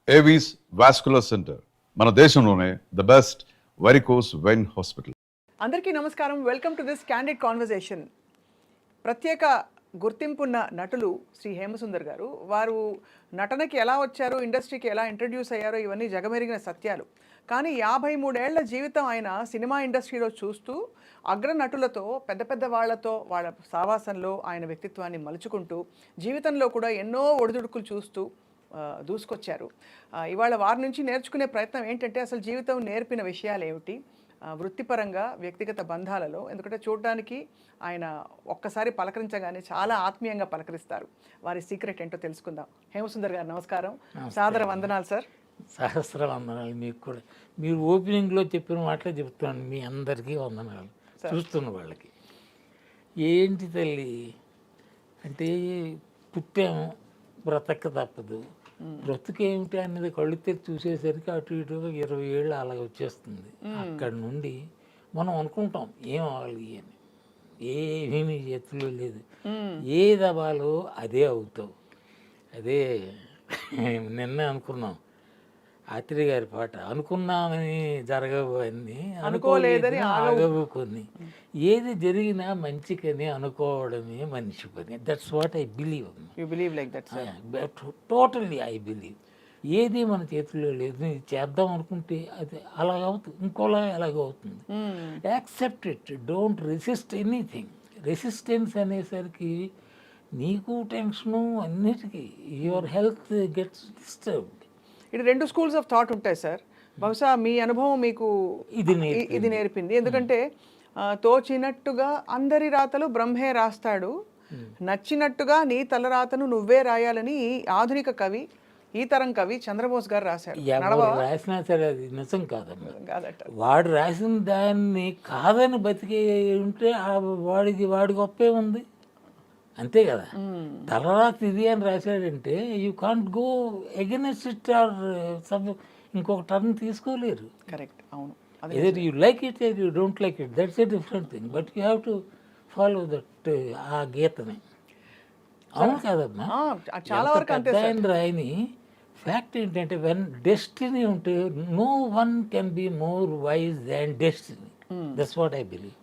Avis vascular centre మన దేశంలోనే the best varicose vein hospital. అందరికీ నమస్కారం. Welcome to this candid conversation. ప్రత్యేక గుర్తింపున్న నటులు శ్రీ హేమసుందర్ గారు. వారు నటనకి ఎలా వచ్చారో, ఇండస్ట్రీకి ఎలా ఇంట్రడ్యూస్ అయ్యారో ఇవన్నీ జగమెరిగిన సత్యాలు. కానీ 53 ఏళ్ల జీవితం ఆయన సినిమా ఇండస్ట్రీలో చూస్తూ అగ్ర నటులతో, పెద్ద పెద్ద వాళ్లతో వాళ్ళ సావాసంలో ఆయన వ్యక్తిత్వాన్ని మలుచుకుంటూ జీవితంలో కూడా ఎన్నో ఒడిదుడుకులు చూస్తూ దూసుకొచ్చారు. ఇవాళ వారి నుంచి నేర్చుకునే ప్రయత్నం ఏంటంటే అసలు జీవితం నేర్పిన విషయాలు ఏమిటి, వృత్తిపరంగా, వ్యక్తిగత బంధాలలో. ఎందుకంటే చూడడానికి ఆయన ఒక్కసారి పలకరించగానే చాలా ఆత్మీయంగా పలకరిస్తారు. వారి సీక్రెట్ ఏంటో తెలుసుకుందాం. హేమసుందర్ గారు నమస్కారం, సాదర వందనాలు సార్. సహస్ర వందనాలు మీకు కూడా. మీరు ఓపెనింగ్లో చెప్పిన మాటలే చెప్తున్నాను. మీ అందరికీ వందనాలు. చూస్తున్న వాళ్ళకి ఏంటి తల్లి అంటే, పుట్టాము, బ్రతక తప్పదు. బ్రతుకేమిటి అనేది కళ్ళు తెరిచి చూసేసరికి అటు ఇటు 20 ఏళ్ళు అలాగ వచ్చేస్తుంది. అక్కడి నుండి మనం అనుకుంటాం ఏం అవ్వాలి అని. ఏమీ నీ చేతిలో లేదు. ఏది అవ్వాలో అదే అవుతావు. అదే నిన్న అనుకున్నాం ఆత్రేయ గారి పాట, అనుకున్నామని జరగవు అన్నీ, అనుకోలేదని ఆగవు కొన్ని. ఏది జరిగినా మంచికని అనుకోవడమే మనిషి పని. That's what I believe. You believe like that? Totally I believe. ఏది మన చేతిలో లేదు. ఇది చేద్దాం అనుకుంటే అది అలాగవుతుంది, ఇంకోలా ఎలాగవుతుంది. Accept it, don't resist anything. Resistance అనేసరికి నీకు టెన్షను, అన్నిటికీ యువర్ హెల్త్ గెట్స్ డిస్టర్బ్డ్. ఇది 2 స్కూల్స్ ఆఫ్ థాట్ ఉంటాయి సార్. బహుశా మీ అనుభవం మీకు ఇది నేర్పింది. ఎందుకంటే తోచినట్టుగా అందరి రాతలు బ్రహ్మే రాస్తాడు, నచ్చినట్టుగా నీ తలరాతను నువ్వే రాయాలని ఆధునిక కవి, ఈ తరం కవి చంద్రబోస్ గారు రాశారు. రాసినా సరే అది నిజం కాదట. వాడు రాసిన దాన్ని కాదని బతికే ఉంటే వాడి గొప్పే ఉంది, అంతే కదా. తలరాత ఇది అని రాశాడంటే you can't go against it or ఇంకొక టర్న్ తీసుకోలేరు. కరెక్ట్, అవును. Either you like it or you don't like it, that's a different thing. But you have to follow that ఆ గీతని. అవును కదమ్మా, చాలా వరకు అంతే. రాయని ఫ్యాక్ట్ ఏంటంటే, వెన్ డెస్టినీ ఉంటే no one can be more wise than destiny. That's what I believe.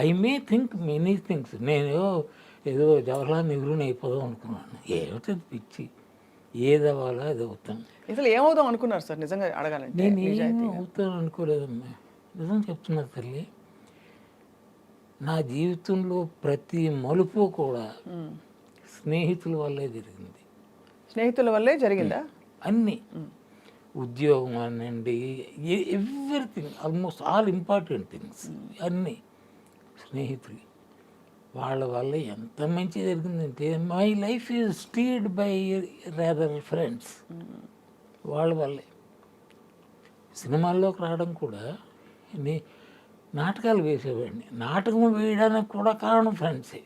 I may think many things. నేను ఏదో జవహర్లాల్ నెహ్రూని అయిపోదాం అనుకున్నాను. ఏమిటది పిచ్చి, ఏది అవ్వాలో అది అవుతాను. అసలు ఏమవుదాం అనుకున్నారు సార్ నిజంగా అడగాలంటే? నేను ఏమి అవుతాను అనుకోలేదమ్మా, నిజం చెప్తున్నా తల్లి. నా జీవితంలో ప్రతి మలుపు కూడా స్నేహితుల వల్లే జరిగింది. స్నేహితుల వల్లే జరిగిందా? అన్నీ, ఉద్యోగం అనండి, everything, almost all important things అన్నీ స్నేహితులు. వాళ్ళ వల్ల ఎంత మంచి జరిగిందంటే, my life is steered by rather friends. వాళ్ళ వల్లే సినిమాల్లోకి రావడం కూడా. నాటకాలు వేసేవాడిని, నాటకం వేయడానికి కూడా కారణం ఫ్రెండ్సే.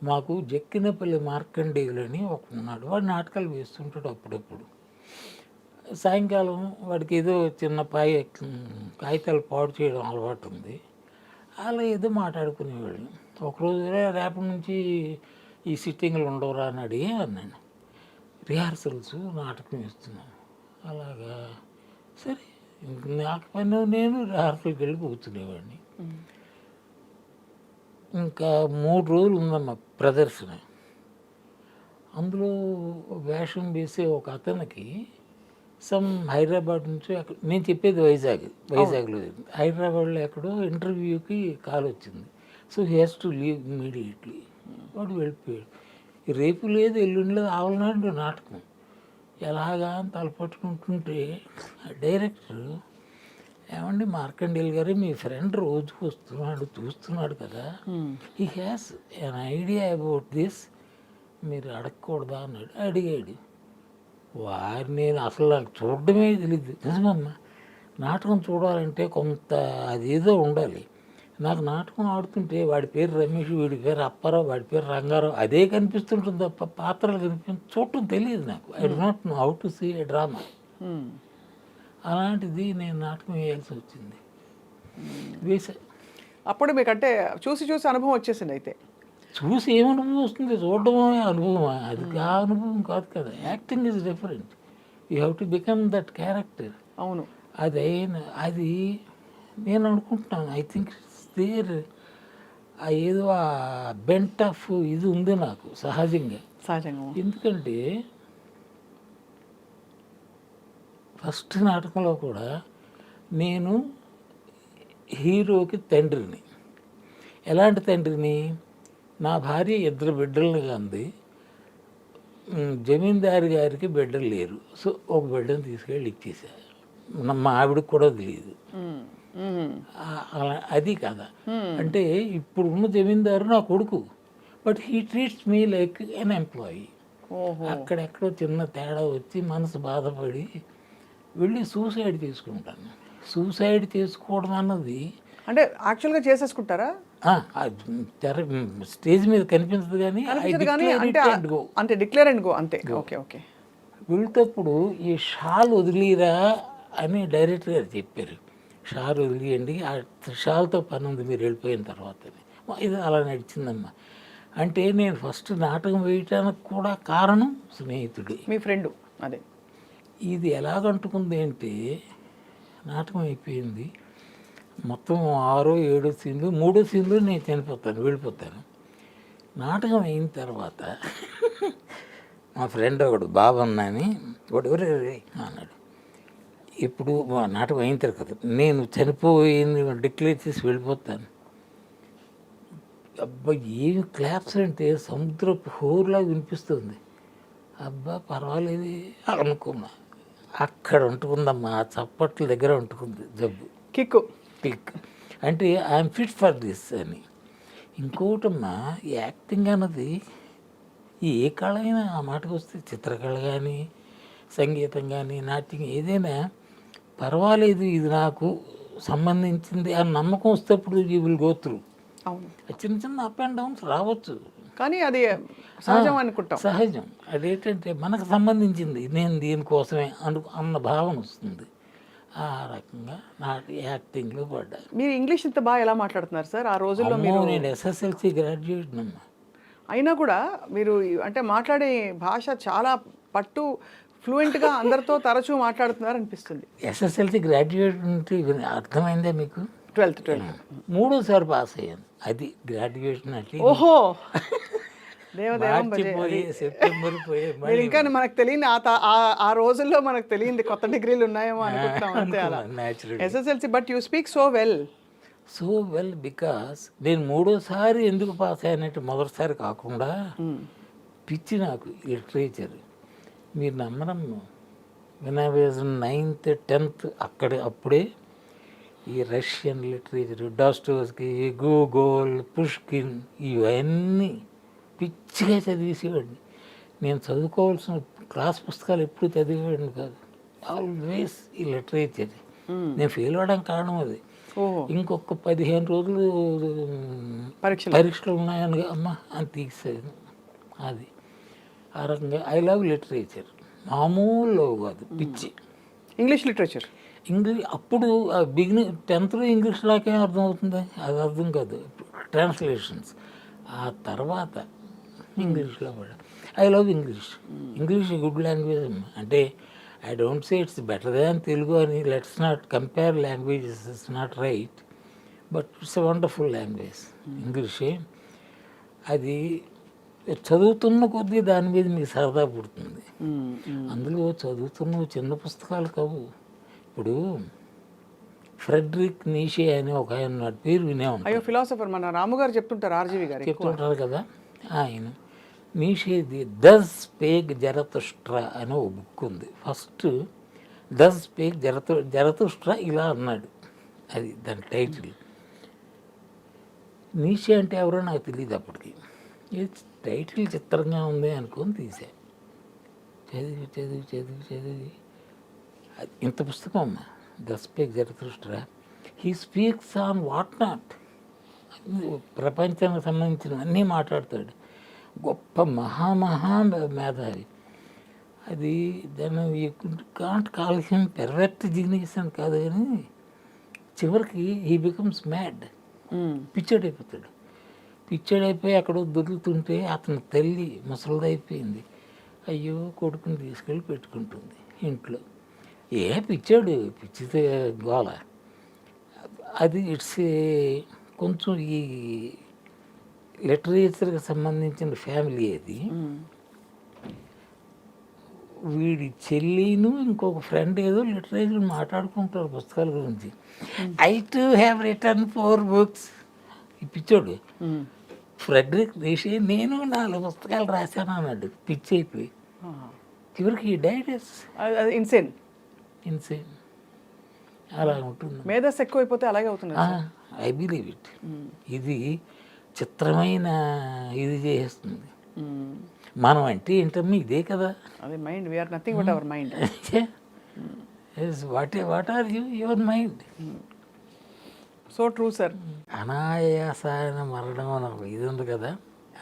మాకు జక్కినపల్లి మార్కండేయులని ఒకడున్నాడు, వాడు నాటకాలు వేస్తుంటాడు అప్పుడప్పుడు. సాయంకాలం వాడికి ఏదో చిన్న కాగితాలు పాడు చేయడం అలవాటు ఉంది. అలా ఏదో మాట్లాడుకునేవాళ్ళు. ఒకరోజు రేపటి నుంచి ఈ సిట్టింగ్లు ఉండవురా అని అడిగి అన్నాను. రిహార్సల్స్ నాటకం వేస్తున్నాను. అలాగా సరే, నాకు పని నేను రిహార్సల్కి వెళ్ళి కూర్చునేవాడిని. ఇంకా 3 రోజులు ఉందమ్మా ప్రదర్శన. అందులో వేషం వేసే ఒక అతనికి హైదరాబాద్ నుంచి అక్కడ, నేను చెప్పేది వైజాగ్లో, హైదరాబాద్లో ఎక్కడో ఇంటర్వ్యూకి కాల్ వచ్చింది. So he has to leave immediately. వాడు వెళ్ళిపోయాడు. రేపు లేదు ఎల్లుండి లేదు, ఆవలనాడు నాటకం. ఎలాగా అని తలపట్టుకుంటుంటే డైరెక్టర్, ఏమండి మార్కండేయులు గారు, మీ ఫ్రెండ్ రోజుకు వస్తున్నాడు, చూస్తున్నాడు కదా, he has an idea about this, మీరు అడగకూడదా అన్నాడు. అడిగాడు. వారిని నేను అసలు నాకు చూడడమే తెలియదు. నిజమమ్మా, నాటకం చూడాలంటే కొంత అదేదో ఉండాలి. నాకు నాటకం ఆడుతుంటే వాడి పేరు రమేష్, వీడి పేరు అప్పారావు, వాడి పేరు రంగారావు, అదే కనిపిస్తుంటుంది తప్ప పాత్రలు చూడటం తెలియదు నాకు. I do not know how to see a drama. అలాంటిది నేను నాటకం వేయాల్సి వచ్చింది. వేసా. అప్పుడు మీకంటే చూసి అనుభవం వచ్చేసింది. అయితే చూసి ఏమనుభవం వస్తుంది, చూడడమే అనుభవం. అది ఆ అనుభవం కాదు కదా. Acting is different. You have to become that character. అవును. అది నేను అనుకుంటున్నాను, ఐ థింక్ దేర్ ఏదో ఆ బెంట్ ఆఫ్ ఇది ఉంది నాకు సహజంగా. ఎందుకంటే ఫస్ట్ నాటకంలో కూడా నేను హీరోకి తండ్రిని. ఎలాంటి తండ్రిని? నా భార్య 2 బిడ్డలని కంది, జమీందారు గారికి బిడ్డలు లేరు, సో ఒక బిడ్డను తీసుకెళ్ళి ఇచ్చేసా. మా ఆవిడకి కూడా తెలియదు. అది కదా. అంటే ఇప్పుడు ఉన్న జమీందారు నా కొడుకు, but he treats me like an employee. అక్కడెక్కడో చిన్న తేడా వచ్చి మనసు బాధపడి వెళ్ళి సూసైడ్ చేసుకుంటాను. సూసైడ్ చేసుకోవడం అన్నది అంటే యాక్చువల్గా చేసేసుకుంటారా? స్టేజ్ మీద కనిపించదు కానీ అంటే డిక్లేర్ అండ్ గో అంతే. Okay okay. వెళ్తేప్పుడు ఈ షాల్ వదిలిరా అని డైరెక్టర్ గారు చెప్పారు. షాల్ వదిలియండి, ఆ షాల్తో పని ఉంది మీరు వెళ్ళిపోయిన తర్వాత. ఇది అలా నడిచిందమ్మా. అంటే నేను ఫస్ట్ నాటకం వేయటానికి కూడా కారణం స్నేహితుడు, మీ ఫ్రెండు. అదే ఇది ఎలాగంటుకుంది అంటే, నాటకం అయిపోయింది, మొత్తం 6 7 సీన్లు, 3 సీన్లు నేను చనిపోతాను, వెళ్ళిపోతాను. నాటకం అయిన తర్వాత మా ఫ్రెండ్ ఒకడు బాబన్న అని వాడు అన్నాడు, ఇప్పుడు మా నాటకం అయిన తర్వాత నేను చనిపోయింది డిక్లేర్ చేసి వెళ్ళిపోతాను. అబ్బా ఏమి క్లాప్స్ అంటే సముద్రపు హోరులాగా వినిపిస్తుంది. అబ్బా పర్వాలేదు అనుకున్నా. అక్కడ ఉంటుకుందమ్మా, ఆ చప్పట్ల దగ్గర ఉంటుకుంది జబ్బు, కిక్. అంటే ఐఎమ్ ఫిట్ ఫర్ దిస్ అని. ఇంకోటమ్మా, యాక్టింగ్ అన్నది ఏ కళ అయినా, ఆ మాటకు వస్తే చిత్రకళ కానీ సంగీతం కానీ నాట్యం ఏదైనా పర్వాలేదు, ఇది నాకు సంబంధించింది అని నమ్మకం వస్తేప్పుడు యూ విల్ గో త్రూ. చిన్న చిన్న అప్ అండ్ డౌన్స్ రావచ్చు, కానీ అది సహజం అనుకుంటాం. సహజం. అదేంటంటే మనకు సంబంధించింది, నేను దీనికోసమే అన్న భావన వస్తుంది. ఆ రకంగా నా యాక్టింగ్లో పడ్డా. మీరు ఇంగ్లీష్ ఇంత బాగా ఎలా మాట్లాడుతున్నారు సార్? ఆ రోజుల్లో నేను ఎస్ఎస్ఎల్సి గ్రాడ్యుయేట్ అమ్మా. అయినా కూడా మీరు అంటే మాట్లాడే భాష చాలా పట్టు ఫ్లూయెంట్గా అందరితో తరచూ మాట్లాడుతున్నారు అనిపిస్తుంది. ఎస్ఎస్ఎల్సి గ్రాడ్యుయేట్ అంటే అర్థమైందే మీకు? 12th 3సారి పాస్ అయ్యాను. అది గ్రాడ్యుయేషన్ అంటే. ఓహో సెప్టెంబర్ ఇంకా మనకు తెలియని ఆ రోజుల్లో మనకు తెలియంది కొత్త డిగ్రీలు ఉన్నాయేమో అనుకుంటాం అంతే. అలా SSLC. But you speak so well because నేను 3సారి ఎందుకు పాస్ అయ్యానంటే, మొదటిసారి కాకుండా పిచ్చి నాకు లిటరేచర్. మీరు నమ్మరమ్మ, when I was 9th 10th అప్పుడే ఈ రష్యన్ లిటరేచర్, డాస్టోవ్స్కీ, గోగోల్, పుష్కిన్ ఇవన్నీ పిచ్చిగా చదివేసేవాడిని. నేను చదువుకోవాల్సిన క్లాస్ పుస్తకాలు ఎప్పుడు చదివేవాడిని కాదు, ఆల్వేస్ ఈ లిటరేచర్. నేను ఫెయిల్ అవ్వడానికి కారణం అది. ఇంకొక 15 రోజులు పరీక్షలు ఉన్నాయని అమ్మ అని తీసేది. అది ఆ రకంగా ఐ లవ్ లిటరేచర్. మామూలు కాదు, పిచ్చి. English literature, English. అప్పుడు బిగినింగ్ 10th ఇంగ్లీష్ లాకే అర్థం అవుతుంది, అది అర్థం కాదు, ట్రాన్స్లేషన్స్. ఆ తర్వాత ఇంగ్లీష్లో పడా. I love English. English good language. అంటే I don't say it's better than Telugu అని, let's not compare languages, it's not right, but it's a wonderful language ఇంగ్లీషే. అది చదువుతున్న కొద్దీ దాని మీద మీకు సరదా పుడుతుంది. అందులో చదువుతున్న చిన్న పుస్తకాలు కావు. ఇప్పుడు ఫ్రెడరిక్ నీషే అని ఒక ఆయన పేరు వినే ఉంటారు, ఫిలాసఫర్. మన రాము గారు చెప్తుంటారు, ఆర్జీవి గారు చెప్తుంటారు కదా. ఆయన నీషేది డస్ స్పీక్ జరతుష్ట్రా అని ఒక బుక్ ఉంది. ఫస్ట్ డస్ స్పీక్ జరతుష్ట్రా ఇలా అన్నాడు, అది దాని టైటిల్. నీషే అంటే ఎవరో నాకు తెలియదు అప్పటికి. టైటిల్ చిత్రంగా ఉంది అనుకొని తీసా. చదివి ఇంత పుస్తకం అమ్మా, does speak Zarathustra. He speaks on what not, ప్రపంచానికి సంబంధించిన అన్నీ మాట్లాడతాడు. గొప్ప మేధావి. అది దాన్ని కాంట్ కాల్సిన పెర్వెక్ట్ జీనియస్ అని కాదు, కానీ చివరికి హీ బికమ్స్ మ్యాడ్, పిచ్చాడైపోతాడు. పిచ్చాడైపోయి అక్కడ దొరుకుతుంటే అతని తల్లి ముసలిదైపోయింది. అయ్యో కొడుకుని తీసుకెళ్ళి పెట్టుకుంటుంది. ఇంట్లో ఏ పిచ్చాడు పిచ్చితే గోల. అది ఇట్స్ కొంచెం ఈ లిటరేచర్కి సంబంధించిన ఫ్యామిలీ అది. వీడి చెల్లిను ఇంకొక ఫ్రెండ్ ఏదో లిటరేచర్ మాట్లాడుకుంటారు పుస్తకాల గురించి. I to have return 4 books. ఈ పిచ్చోడు ఫ్రెడరిక్ రిషి నేను 4 పుస్తకాలు రాశాను అన్నాడు పిచ్చి అయిపోయి. చివరికి ఈ డైరెస్ ఇన్సేన్ ఇన్సేన్ అలా ఉంటుంది. మేధస్ ఎక్కువైపోతే అలాగే అవుతుంది. I believe it. ఇది చిత్రమైన ఇది చేస్తుంది. మనం అంటే ఏంటమ్మా ఇదే కదా. అదే mind, we are nothing but our mind. What are you, your mind. So true sir. అనాయాసాన మరణం అని ఒక ఇది ఉంది కదా.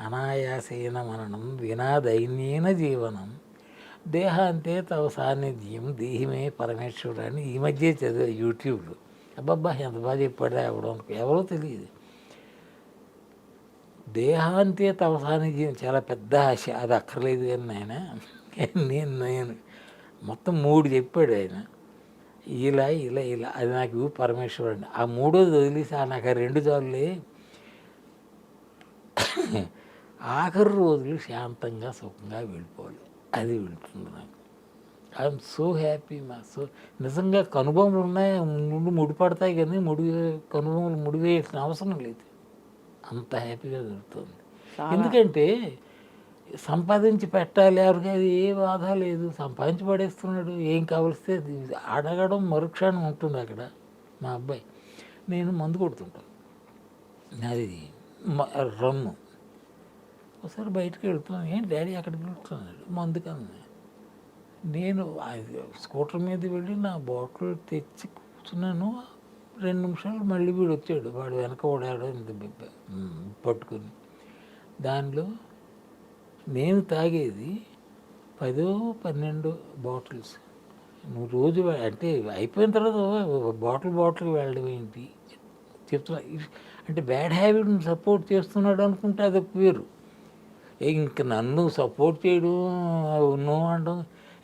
అనాయాసేన మరణం వినా దైన్యేన జీవనం దేహాంతే తవ సాన్నిధ్యం దేహిమే పరమేశ్వరుడు అని ఈ మధ్య చదివా యూట్యూబ్లో. అబ్బబ్బా ఎంత బాగా చెప్పాడా ఎవరో తెలియదు. దేహాంతే తవ సాన్నిధ్యం చాలా పెద్ద ఆశ, అది అక్కర్లేదు అని ఆయన నేను మొత్తం 3 చెప్పాడు ఆయన. ఇలా ఇలా ఇలా అది నాకు పరమేశ్వరుడు అండి. ఆ 3వ వదిలేసి నాకు ఆ 2 చాలులే. ఆఖరి రోజులు శాంతంగా సుఖంగా వెళ్ళిపోవాలి, అది వెళ్తుంది నాకు. I'm so happy. సో నిజంగా కనుబొమ్మలు ఉన్నాయి, ముందు ముడిపడతాయి కానీ కనుబొమ్మలు ముడివేయాల్సిన అవసరం లేదు. అంత హ్యాపీగా జరుగుతుంది. ఎందుకంటే సంపాదించి పెట్టాలి ఎవరికి, అది ఏ బాధ లేదు. సంపాదించి పడేస్తున్నాడు, ఏం కావలిస్తే అడగడం మరుక్షణం ఉంటుంది అక్కడ. మా అబ్బాయి నేను మందు కొడుతుంటాను, అది రమ్ము. ఒకసారి బయటకు వెళ్తున్నాను, ఏంటి డాడీ అక్కడికి వెళ్తున్నాడు మందు కన్నా. నేను స్కూటర్ మీద వెళ్ళి నా బాటిల్ తెచ్చి కూర్చున్నాను. 2 నిమిషాలు మళ్ళీ వీడు వచ్చాడు, వాడు వెనక ఓడాడు ఇంత పట్టుకుని. దానిలో నేను తాగేది 10-12 బాటిల్స్. నువ్వు రోజు అంటే అయిపోయిన తర్వాత బాటిల్ వెళ్ళడం ఏంటి చెప్తున్నా. అంటే బ్యాడ్ హ్యాబిట్ని సపోర్ట్ చేస్తున్నాడు అనుకుంటే అదొక వేరు. ఇంక నన్ను సపోర్ట్ చేయడం నువ్వు అనడం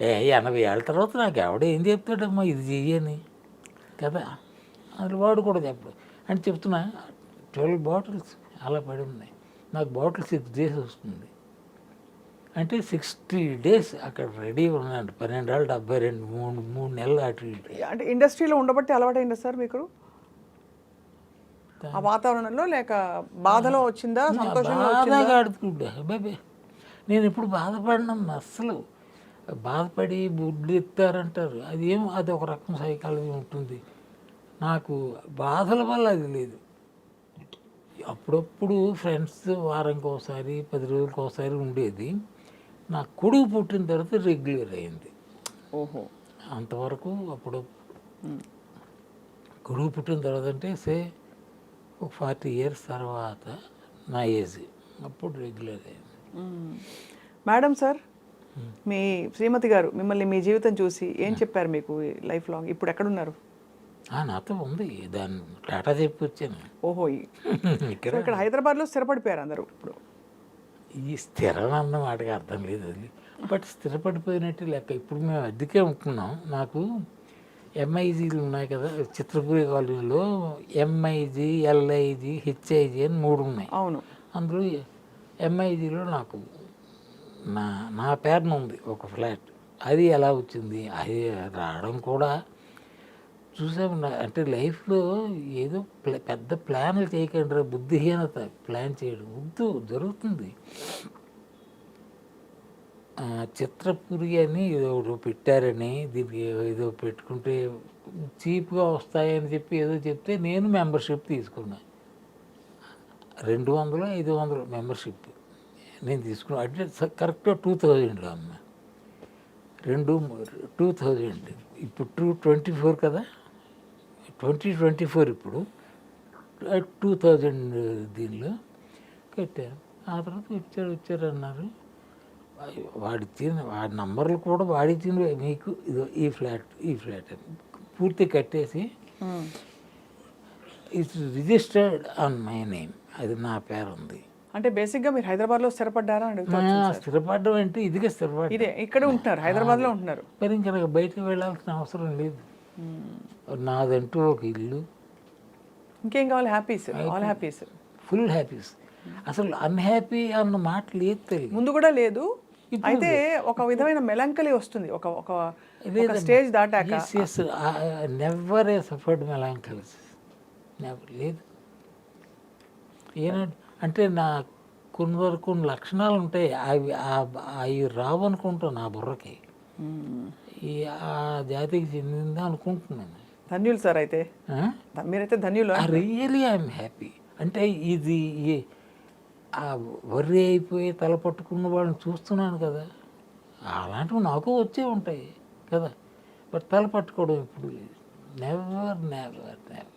80 ఏళ్ళ తర్వాత నాకు ఎవడేం చెప్తాడమ్మా ఇది చెయ్యని కదా. అసలు వాడు కూడా చెప్పడు అని చెప్తున్నా. 12 బాటిల్స్ అలా పడి ఉన్నాయి. నాకు బాటిల్ 6 days వస్తుంది అంటే 60 days అక్కడ రెడీ ఉన్నాయండి. 12 ఏళ్ళు 72 3 నెలలు అటు ఇటు. అంటే ఇండస్ట్రీలో ఉండబట్టి అలవాటైందా సార్ మీకు ఆ వాతావరణంలో, లేక బాధలో వచ్చిందా, సంతోషంగా బాధగా ఆడుతుండే బాబే. నేను ఎప్పుడు బాధపడినమ్మా అస్సలు. బాధపడి బుడ్లు ఎత్తారంటారు, అది ఒక రకం సైకాలజీ ఉంటుంది. నాకు బాధల వల్ల అది లేదు. అప్పుడప్పుడు ఫ్రెండ్స్ వారానికి ఒకసారి 10 రోజులకి ఒకసారి ఉండేది. నా కొడుకు పుట్టిన తర్వాత రెగ్యులర్ అయింది. ఓహో, అంతవరకు అప్పుడు కొడుకు పుట్టిన తర్వాత అంటే ఒక 40 years తర్వాత నా ఏజ్ అప్పుడు రెగ్యులర్ అయింది. మేడం సార్, మీ శ్రీమతి గారు మిమ్మల్ని మీ జీవితం చూసి ఏం చెప్పారు మీకు లైఫ్ లాంగ్? ఇప్పుడు ఎక్కడున్నారు? నాతో ఉంది, దాన్ని టాటా చెప్పి వచ్చాను. ఓహో, ఇక్కడ హైదరాబాద్లో స్థిరపడిపోయారు అందరూ. ఇప్పుడు ఈ స్థిరం అన్న మాటకి అర్థం లేదు అది, బట్ స్థిరపడిపోయినట్టు లెక్క. ఇప్పుడు మేము అద్దెకే ఉంటున్నాం. నాకు ఎంఐజీలు ఉన్నాయి కదా చిత్రపూరి కాలనీలో, ఎంఐజీ, ఎల్ఐజీ, హెచ్ఐజీ అని 3 ఉన్నాయి. అవును, అందులో ఎంఐజీలో నాకు నా పేరున ఉంది ఒక ఫ్లాట్. అది ఎలా వచ్చింది, అది రావడం కూడా చూసాము. అంటే లైఫ్లో ఏదో పెద్ద ప్లాన్లు చేయకండి, బుద్ధిహీనత ప్లాన్ చేయడం వద్దు, జరుగుతుంది. చిత్రపురి అని ఏదో పెట్టారని, దీనికి ఏదో పెట్టుకుంటే చీప్గా వస్తాయని చెప్పి ఏదో చెప్తే నేను మెంబర్షిప్ తీసుకున్నా. 200-500 మెంబర్షిప్ నేను తీసుకున్నా. అంటే కరెక్ట్గా 2000లో అమ్మ. 2000 ఇప్పుడు 2024 కదా, 2024 ఇప్పుడు 2000 దీనిలో కట్టాను. ఆ తర్వాత వచ్చారు అన్నారు. వాడి నంబర్లు కూడా వాడిచ్చిన మీకు ఇదో ఈ ఫ్లాట్ అని పూర్తి కట్టేసి it's registered on my name, అది నా పేరు ఉంది. అంటే బేసిక్గా మీరు హైదరాబాద్లో స్థిరపడ్డారా అని అడుగుతా స్థిరపడడం అంటే ఇదిగే స్థిరపడ్డం. ఇదే ఇక్కడ ఉంటున్నారు, హైదరాబాద్లో ఉంటున్నారు. మరి ఇంకా నాకు బయటకు వెళ్ళాల్సిన అవసరం లేదు. నాదంటూ ఒక ఇల్లు, ఇంకేం కావాలి? Happies, all happies, full happies. అసలు అన్హ్యాపీ అన్న మాట లేదు తెలియదు. ముందు కూడా లేదు. అయితే ఒక విధమైన మెలంకలి వస్తుంది ఒక ఒక స్టేజ్ దాటాక. నెవర్ ఏ సఫర్డ్ మెలాంకలిస్, నెవర్ లేదు. ఏనంటే అంటే నా కొన్ని లక్షణాలు ఉంటాయి, అవి రావనుకుంటాను నా బుర్రకి. ఆ జాతికి చెందిందా అనుకుంటున్నాను. ధన్యులు సార్ అయితే, మీరైతే ధన్యులు. Really I'm happy. అంటే ఇది ఆ వర్రీ అయిపోయి తల పట్టుకున్న వాళ్ళని చూస్తున్నాను కదా, అలాంటివి నాకు వచ్చే ఉంటాయి కదా, బట్ తల పట్టుకోవడం ఎప్పుడు లేదు. Never never never.